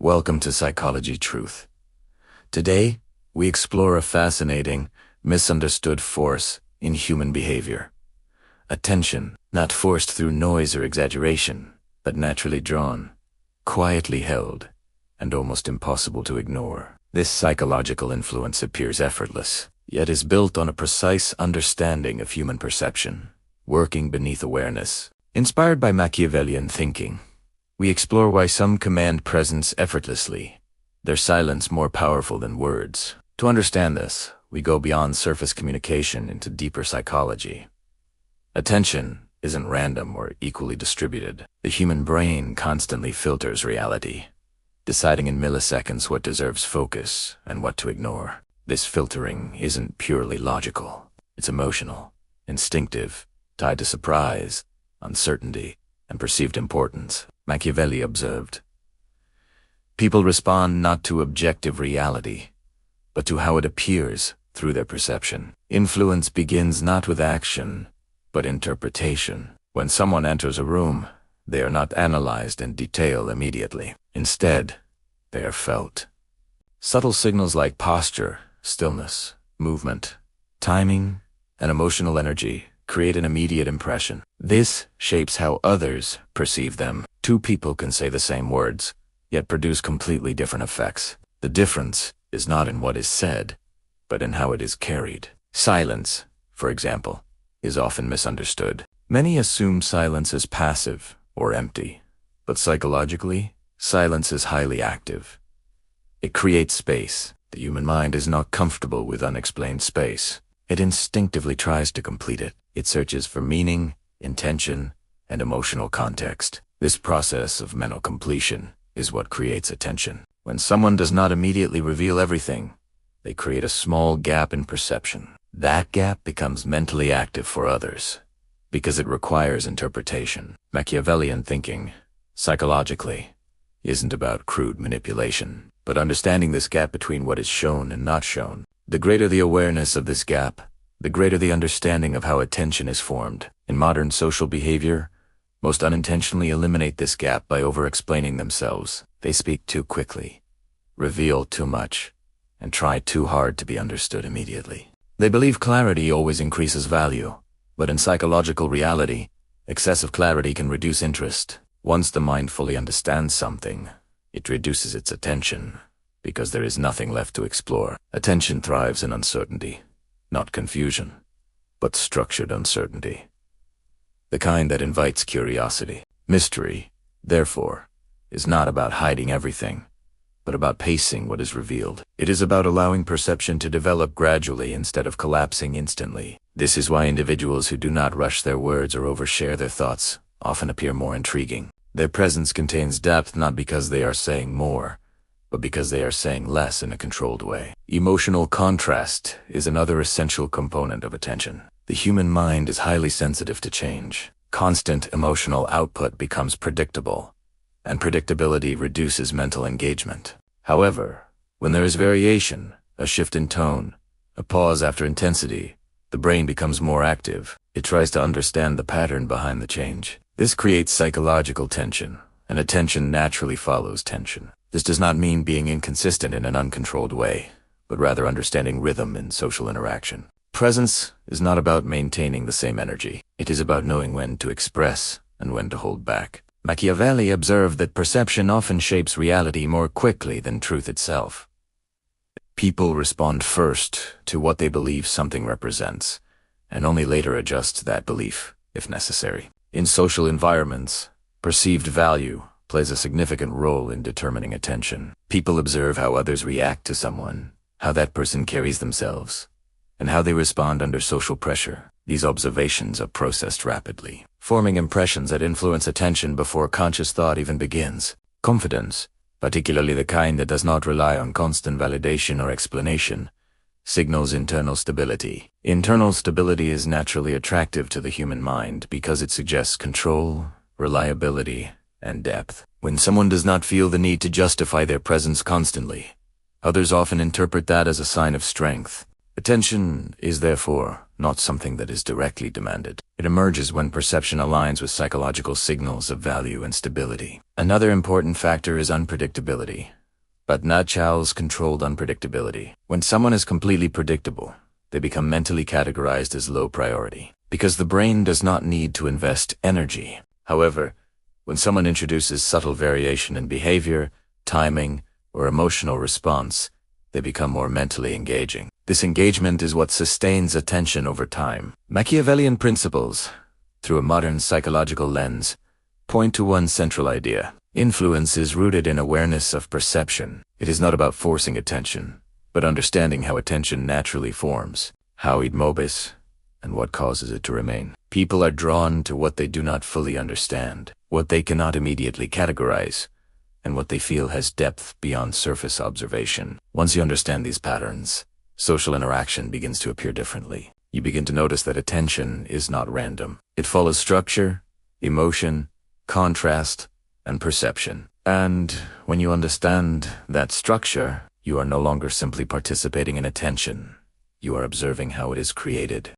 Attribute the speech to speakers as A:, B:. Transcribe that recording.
A: Welcome to Psychology Truth. Today, we explore a fascinating, misunderstood force in human behavior. Attention, not forced through noise or exaggeration, but naturally drawn, quietly held, and almost impossible to ignore. This psychological influence appears effortless, yet is built on a precise understanding of human perception, working beneath awareness. Inspired by Machiavellian thinking, we explore why some command presence effortlessly, their silence more powerful than words. To understand this, we go beyond surface communication into deeper psychology. Attention isn't random or equally distributed. The human brain constantly filters reality, deciding in milliseconds what deserves focus and what to ignore. This filtering isn't purely logical. It's emotional, instinctive, tied to surprise, uncertainty, and perceived importance. Machiavelli observed, "People respond not to objective reality, but to how it appears through their perception. Influence begins not with action, but interpretation. When someone enters a room, they are not analyzed in detail immediately. Instead, they are felt. Subtle signals like posture, stillness, movement, timing, and emotional energy create an immediate impression. This shapes how others perceive them. Two people can say the same words, yet produce completely different effects. The difference is not in what is said, but in how it is carried. Silence, for example, is often misunderstood. Many assume silence is passive or empty, but psychologically, silence is highly active. It creates space. The human mind is not comfortable with unexplained space. It instinctively tries to complete it. It searches for meaning, intention, and emotional context. This process of mental completion is what creates attention. When someone does not immediately reveal everything, they create a small gap in perception. That gap becomes mentally active for others, because it requires interpretation. Machiavellian thinking, psychologically, isn't about crude manipulation, but understanding this gap between what is shown and not shown. The greater the awareness of this gap, the greater the understanding of how attention is formed. In modern social behavior, most unintentionally eliminate this gap by over-explaining themselves. They speak too quickly, reveal too much, and try too hard to be understood immediately. They believe clarity always increases value, but in psychological reality, excessive clarity can reduce interest. Once the mind fully understands something, it reduces its attention, because there is nothing left to explore. Attention thrives in uncertainty, not confusion, but structured uncertainty. The kind that invites curiosity. Mystery, therefore, is not about hiding everything, but about pacing what is revealed. It is about allowing perception to develop gradually instead of collapsing instantly. This is why individuals who do not rush their words or overshare their thoughts often appear more intriguing. Their presence contains depth not because they are saying more, but because they are saying less in a controlled way. Emotional contrast is another essential component of attention. The human mind is highly sensitive to change. Constant emotional output becomes predictable, and predictability reduces mental engagement. However, when there is variation, a shift in tone, a pause after intensity, the brain becomes more active. It tries to understand the pattern behind the change. This creates psychological tension, and attention naturally follows tension. This does not mean being inconsistent in an uncontrolled way, but rather understanding rhythm in social interaction. Presence is not about maintaining the same energy. It is about knowing when to express and when to hold back. Machiavelli observed that perception often shapes reality more quickly than truth itself. People respond first to what they believe something represents, and only later adjust that belief, if necessary. In social environments, perceived value plays a significant role in determining attention. People observe how others react to someone, how that person carries themselves, and how they respond under social pressure. These observations are processed rapidly, forming impressions that influence attention before conscious thought even begins. Confidence, particularly the kind that does not rely on constant validation or explanation, signals internal stability. Internal stability is naturally attractive to the human mind because it suggests control, reliability, and depth. When someone does not feel the need to justify their presence constantly, others often interpret that as a sign of strength. Attention is therefore not something that is directly demanded. It emerges when perception aligns with psychological signals of value and stability. Another important factor is unpredictability, but Niccolò's controlled unpredictability. When someone is completely predictable, they become mentally categorized as low priority, because the brain does not need to invest energy. However, when someone introduces subtle variation in behavior, timing, or emotional response, they become more mentally engaging. This engagement is what sustains attention over time. Machiavellian principles, through a modern psychological lens, point to one central idea. Influence is rooted in awareness of perception. It is not about forcing attention, but understanding how attention naturally forms, how it moves, and what causes it to remain. People are drawn to what they do not fully understand, what they cannot immediately categorize, and what they feel has depth beyond surface observation. Once you understand these patterns, social interaction begins to appear differently. You begin to notice that attention is not random. It follows structure, emotion, contrast, and perception. And when you understand that structure, you are no longer simply participating in attention. You are observing how it is created,